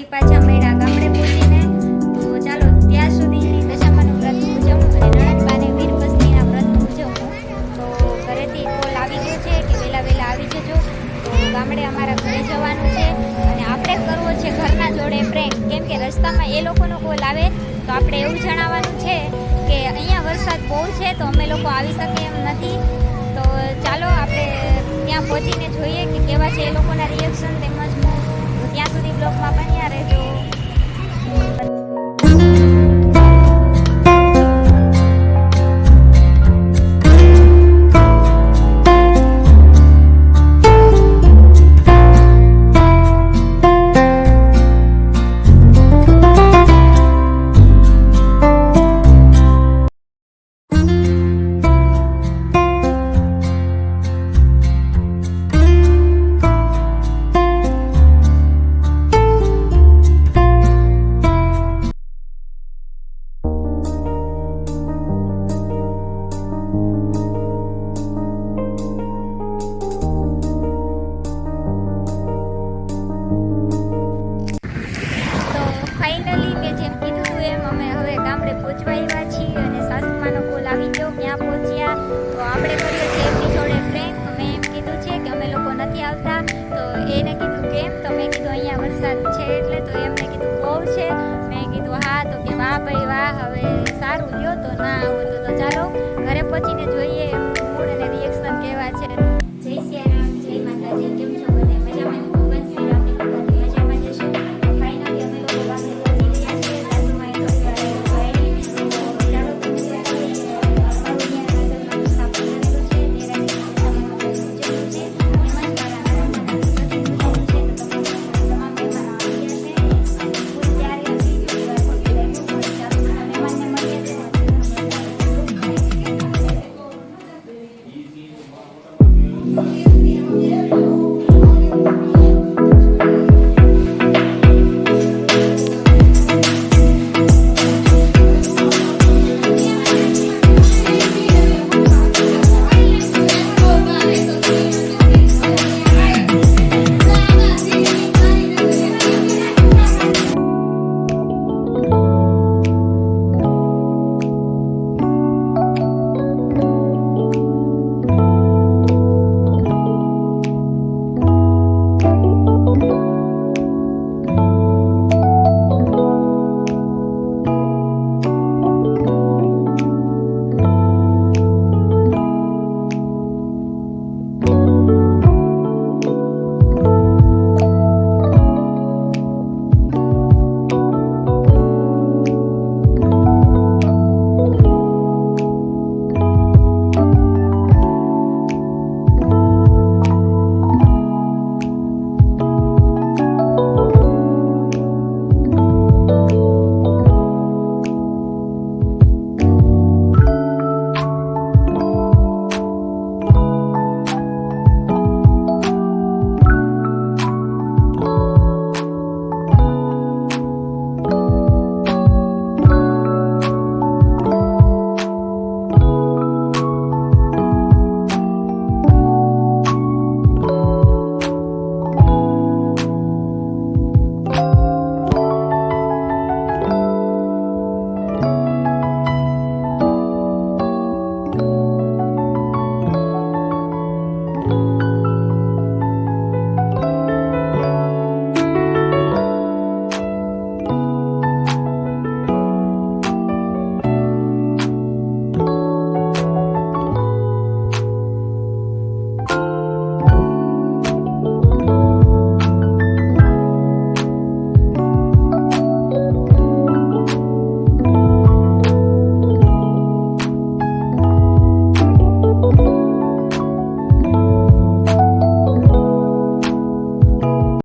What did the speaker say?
ફરી પાછા મળ્યા ગામડે પહોંચીને. તો ચાલો ત્યાં સુધીની દશામાનું વ્રત ઉજવું અને નણંદબાને વીરપસ્તીના વ્રત ઉજવવું. તો ઘરેથી કોલ આવી ગયો છે કે વહેલા આવી જજો. તો ગામડે અમારા ઘરે જવાનું છે અને આપણે કરવો છે ઘરના જોડે પ્રેન્ક. કેમ કે રસ્તામાં એ લોકોનો કોલ આવે તો આપણે એવું જણાવવાનું છે કે અહીંયા વરસાદ બહુ છે તો અમે લોકો આવી શકીએ એમ નથી. તો ચાલો આપણે ત્યાં પહોંચીને જોઈએ કે કેવા છે એ લોકોના રિએક્શન તેમજ તો ત્યાં સુધી બ્લોગમાં બન્યા રહેજો. ફાઇનલી મેં જેમ કીધું હતું એમ અમે હવે ગામડે પહોંચવા આવ્યા છીએ અને સાસુમાનો કોલ આવી ગયો. ક્યાં પહોંચ્યા તો આપણે કરીએ છીએ એમની જોડે ફ્રેન્ક. મેં એમ કીધું છે કે અમે લોકો નથી આવતા. તો એને કીધું કેમ? તો મેં કીધું અહીંયા વરસાદ છે એટલે. તો એમને કીધું બહુ છે. મેં કીધું હા. તો કે વાહ ભાઈ વાહ, હવે સારું લ્યો. તો ના આવો તો ચાલો ઘરે પહોંચીને જોઈએ એમનું મૂડ અને રિએક્શન કેવા છે.